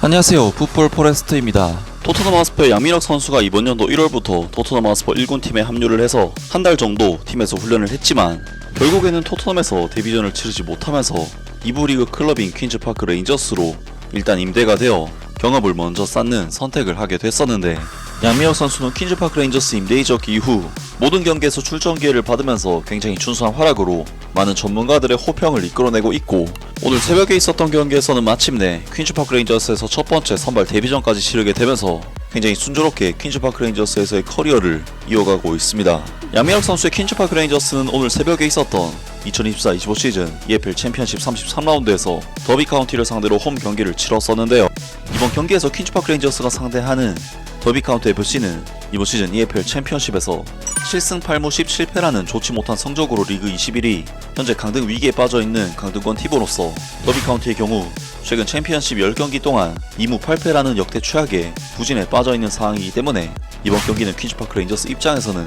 안녕하세요, 풋볼 포레스트입니다. 토트넘 하스퍼의 양민혁 선수가 이번 연도 1월부터 토트넘 하스퍼 1군 팀에 합류를 해서 한 달 정도 팀에서 훈련을 했지만 결국에는 토트넘에서 데뷔전을 치르지 못하면서 2부 리그 클럽인 퀸즈파크 레인저스로 일단 임대가 되어 경험을 먼저 쌓는 선택을 하게 됐었는데, 양민혁 선수는 퀸즈파크 레인저스 임대 이적 이후 모든 경기에서 출전 기회를 받으면서 굉장히 준수한 활약으로 많은 전문가들의 호평을 이끌어내고 있고, 오늘 새벽에 있었던 경기에서는 마침내 퀸즈파크 레인저스에서 첫 번째 선발 데뷔전까지 치르게 되면서 굉장히 순조롭게 퀸즈파크 레인저스에서의 커리어를 이어가고 있습니다. 양민혁 선수의 퀸즈파크 레인저스는 오늘 새벽에 있었던 2024-25 시즌 EFL 챔피언십 33라운드에서 더비 카운티를 상대로 홈 경기를 치렀었는데요. 이번 경기에서 퀸즈파크 레인저스가 상대하는 더비 카운티 FC는 이번 시즌 EFL 챔피언십에서 7승 8무 17패라는 좋지 못한 성적으로 리그 21위, 현재 강등 위기에 빠져있는 강등권 팀으로서 더비 카운티의 경우 최근 챔피언십 10경기 동안 2무 8패라는 역대 최악의 부진에 빠져있는 상황이기 때문에 이번 경기는 퀸즈파크 레인저스 입장에서는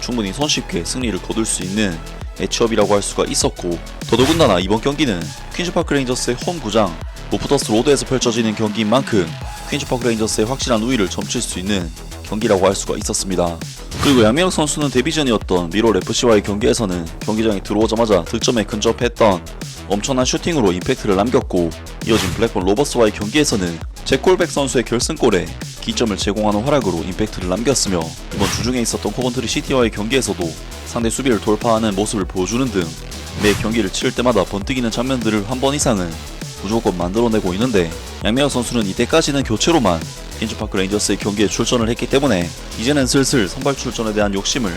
충분히 손쉽게 승리를 거둘 수 있는 매치업이라고 할 수가 있었고, 더더군다나 이번 경기는 퀸즈파크 레인저스의 홈 구장 로프터스 로드에서 펼쳐지는 경기인 만큼 퀸즈파크 레인저스의 확실한 우위를 점칠 수 있는 경기라고 할 수가 있었습니다. 그리고 양민혁 선수는 데뷔전이었던 미롤 FC와의 경기에서는 경기장에 들어오자마자 득점에 근접했던 엄청난 슈팅으로 임팩트를 남겼고, 이어진 블랙번 로버스와의 경기에서는 잭콜백 선수의 결승골에 기점을 제공하는 활약으로 임팩트를 남겼으며, 이번 주중에 있었던 코번트리 시티와의 경기에서도 상대 수비를 돌파하는 모습을 보여주는 등 매 경기를 치를 때마다 번뜩이는 장면들을 한 번 이상은 무조건 만들어내고 있는데, 양민혁 선수는 이때까지는 교체로만 퀸즈파크 레인저스의 경기에 출전을 했기 때문에 이제는 슬슬 선발 출전에 대한 욕심을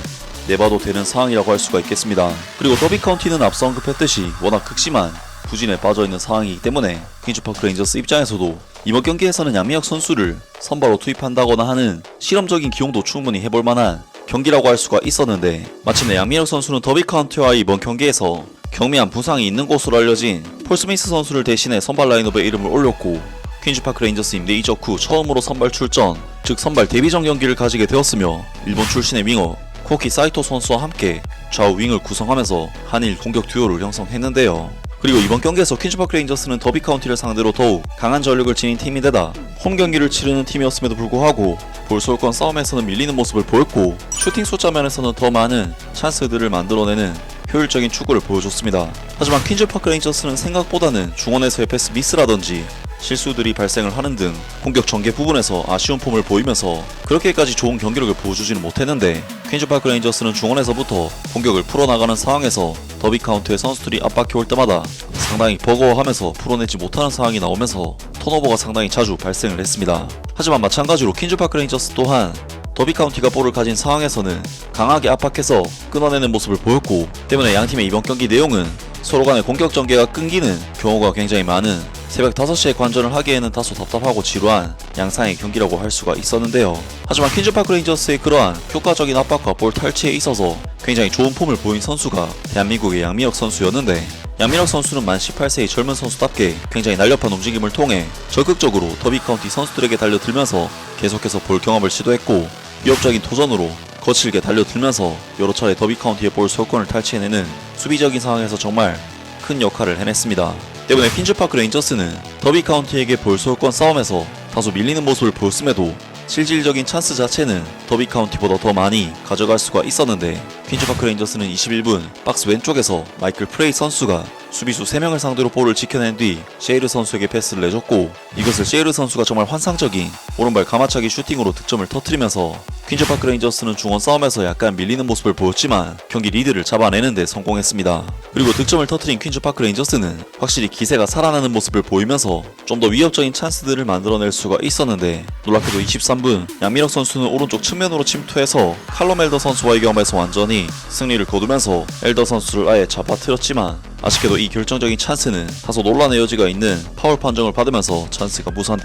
내봐도 되는 상황이라고 할 수가 있겠습니다. 그리고 더비 카운티는 앞서 언급했듯이 워낙 극심한 부진에 빠져있는 상황이기 때문에 퀸즈파크 레인저스 입장에서도 이번 경기에서는 양민혁 선수를 선발로 투입한다거나 하는 실험적인 기용도 충분히 해볼 만한 경기라고 할 수가 있었는데, 마침내 양민혁 선수는 더비 카운티와의 이번 경기에서 경미한 부상이 있는 것으로 알려진 폴 스미스 선수를 대신해 선발 라인업에 이름을 올렸고, 퀸즈파크 레인저스 임대 이적 후 처음으로 선발 출전, 즉 선발 데뷔전 경기를 가지게 되었으며, 일본 출신의 윙어 코키 사이토 선수와 함께 좌우 윙을 구성하면서 한일 공격 듀오를 형성했는데요. 그리고 이번 경기에서 퀸즈파크 레인저스는 더비 카운티를 상대로 더욱 강한 전력을 지닌 팀인데다 홈 경기를 치르는 팀이었음에도 불구하고 볼 솔권 싸움에서는 밀리는 모습을 보였고, 슈팅 숫자 면에서는 더 많은 찬스들을 만들어내는 효율적인 축구를 보여줬습니다. 하지만 퀸즈파크 레인저스는 생각보다는 중원에서의 패스 미스라든지 실수들이 발생을 하는 등 공격 전개 부분에서 아쉬운 폼을 보이면서 그렇게까지 좋은 경기력을 보여주지는 못했는데, 퀸즈파크 레인저스는 중원에서부터 공격을 풀어나가는 상황에서 더비 카운트의 선수들이 압박해올 때마다 상당히 버거워하면서 풀어내지 못하는 상황이 나오면서 턴오버가 상당히 자주 발생을 했습니다. 하지만 마찬가지로 퀸즈파크 레인저스 또한 더비 카운티가 볼을 가진 상황에서는 강하게 압박해서 끊어내는 모습을 보였고, 때문에 양팀의 이번 경기 내용은 서로 간의 공격 전개가 끊기는 경우가 굉장히 많은 새벽 5시에 관전을 하기에는 다소 답답하고 지루한 양상의 경기라고 할 수가 있었는데요. 하지만 퀸즈파크 레인저스의 그러한 효과적인 압박과 볼 탈취에 있어서 굉장히 좋은 폼을 보인 선수가 대한민국의 양민혁 선수였는데, 양민혁 선수는 만 18세의 젊은 선수답게 굉장히 날렵한 움직임을 통해 적극적으로 더비 카운티 선수들에게 달려들면서 계속해서 볼 경험을 시도했고, 위협적인 도전으로 거칠게 달려들면서 여러 차례 더비 카운티의 볼 소유권을 탈취해내는 수비적인 상황에서 정말 큰 역할을 해냈습니다. 때문에 퀸즈파크 레인저스는 더비 카운티에게 볼 소유권 싸움에서 다소 밀리는 모습을 보였음에도 실질적인 찬스 자체는 더비 카운티보다 더 많이 가져갈 수가 있었는데, 퀸즈파크 레인저스는 21분 박스 왼쪽에서 마이클 프레이 선수가 수비수 3명을 상대로 볼을 지켜낸 뒤 셰이르 선수에게 패스를 내줬고, 이것을 셰이르 선수가 정말 환상적인 오른발 가마차기 슈팅으로 득점을 터뜨리면서 퀸즈파크 레인저스는 중원 싸움에서 약간 밀리는 모습을 보였지만 경기 리드를 잡아내는 데 성공했습니다. 그리고 득점을 터뜨린 퀸즈파크 레인저스는 확실히 기세가 살아나는 모습을 보이면서 좀 더 위협적인 찬스들을 만들어낼 수가 있었는데, 놀랍게도 23분 양민혁 선수는 오른쪽 측면으로 침투해서 칼럼 엘더 선수와의 경험에서 완전히 승리를 거두면서 엘더 선수를 아예 잡아뜨렸지만, 아쉽게도 이 결정적인 찬스는 다소 논란의 여지가 있는 파울 판정을 받으면서 찬스가 무산.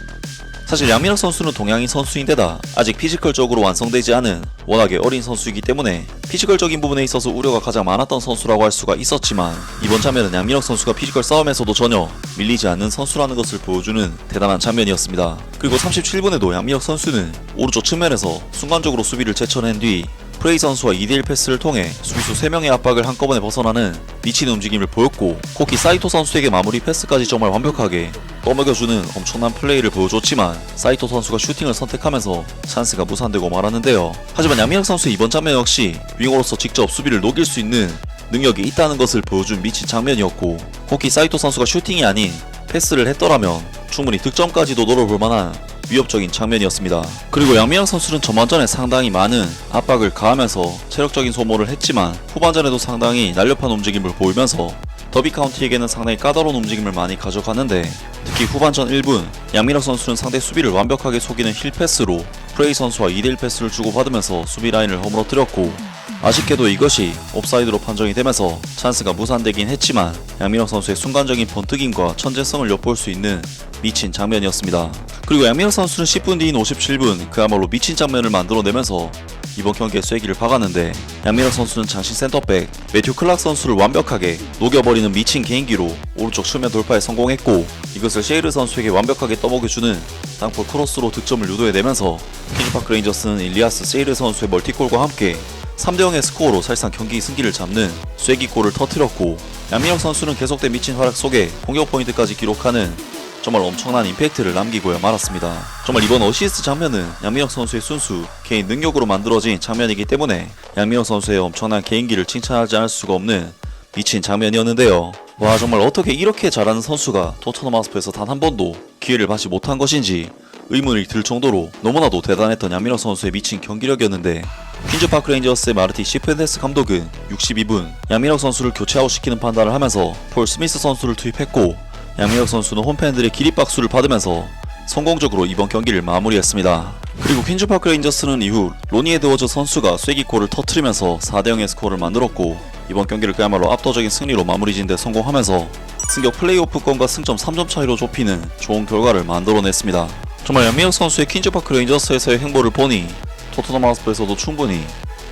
사실 양민혁 선수는 동양인 선수인데다 아직 피지컬적으로 완성되지 않은 워낙에 어린 선수이기 때문에 피지컬적인 부분에 있어서 우려가 가장 많았던 선수라고 할 수가 있었지만, 이번 장면은 양민혁 선수가 피지컬 싸움에서도 전혀 밀리지 않는 선수라는 것을 보여주는 대단한 장면이었습니다. 그리고 37분에도 양민혁 선수는 오른쪽 측면에서 순간적으로 수비를 제쳐낸 뒤 프레이 선수와 2대1 패스를 통해 수비수 3명의 압박을 한꺼번에 벗어나는 미친 움직임을 보였고, 코키 사이토 선수에게 마무리 패스까지 정말 완벽하게 떠먹여주는 엄청난 플레이를 보여줬지만 사이토 선수가 슈팅을 선택하면서 찬스가 무산되고 말았는데요. 하지만 양민혁 선수의 이번 장면 역시 윙어로서 직접 수비를 녹일 수 있는 능력이 있다는 것을 보여준 미친 장면이었고, 코키 사이토 선수가 슈팅이 아닌 패스를 했더라면 충분히 득점까지도 노려볼 만한 위협적인 장면이었습니다. 그리고 양민혁 선수는 전반전에 상당히 많은 압박을 가하면서 체력적인 소모를 했지만 후반전에도 상당히 날렵한 움직임을 보이면서 더비 카운티에게는 상당히 까다로운 움직임을 많이 가져갔는데, 특히 후반전 1분 양민혁 선수는 상대 수비를 완벽하게 속이는 힐 패스로 프레이 선수와 2대1 패스를 주고받으면서 수비 라인을 허물어뜨렸고, 아쉽게도 이것이 옵사이드로 판정이 되면서 찬스가 무산되긴 했지만 양민혁 선수의 순간적인 번뜩임과 천재성을 엿볼 수 있는 미친 장면이었습니다. 그리고 양민혁 선수는 10분 뒤인 57분 그야말로 미친 장면을 만들어내면서 이번 경기에 쐐기를 박았는데, 양민혁 선수는 장신 센터백 매튜 클락 선수를 완벽하게 녹여버리는 미친 개인기로 오른쪽 측면 돌파에 성공했고, 이것을 셰이르 선수에게 완벽하게 떠먹여주는 땅볼 크로스로 득점을 유도해내면서 퀸즈파크 레인저스는 일리아스 셰이르 선수의 멀티골과 함께 3대0의 스코어로 사실상 경기 승기를 잡는 쐐기골을 터뜨렸고, 양민혁 선수는 계속된 미친 활약 속에 공격 포인트까지 기록하는 정말 엄청난 임팩트를 남기고야 말았습니다. 정말 이번 어시스트 장면은 양민혁 선수의 순수 개인 능력으로 만들어진 장면이기 때문에 양민혁 선수의 엄청난 개인기를 칭찬하지 않을 수가 없는 미친 장면이었는데요. 와, 정말 어떻게 이렇게 잘하는 선수가 토트넘 하스퍼에서 단 한 번도 기회를 받지 못한 것인지 의문이 들 정도로 너무나도 대단했던 양민혁 선수의 미친 경기력이었는데, 퀸즈파크 레인저스의 마르티 시프엔데스 감독은 62분 양민혁 선수를 교체 아웃시키는 판단을 하면서 폴 스미스 선수를 투입했고, 양민혁 선수는 홈팬들의 기립박수를 받으면서 성공적으로 이번 경기를 마무리했습니다. 그리고 퀸즈파크 레인저스는 이후 로니 에드워즈 선수가 쐐기골을 터뜨리면서 4대0의 스코어를 만들었고, 이번 경기를 그야말로 압도적인 승리로 마무리 짓는 데 성공하면서 승격 플레이오프권과 승점 3점 차이로 좁히는 좋은 결과를 만들어냈습니다. 정말 양민혁 선수의 퀸즈파크 레인저스에서의 행보를 보니 토트넘 하스퍼에서도 충분히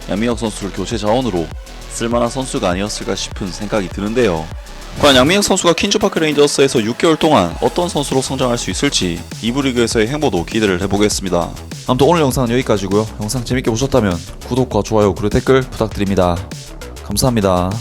양민혁 선수를 교체 자원으로 쓸만한 선수가 아니었을까 싶은 생각이 드는데요. 과연 양민혁 선수가 퀸즈파크 레인저스에서 6개월 동안 어떤 선수로 성장할 수 있을지 2부 리그에서의 행보도 기대를 해보겠습니다. 아무튼 오늘 영상은 여기까지고요. 영상 재밌게 보셨다면 구독과 좋아요 그리고 댓글 부탁드립니다. 감사합니다.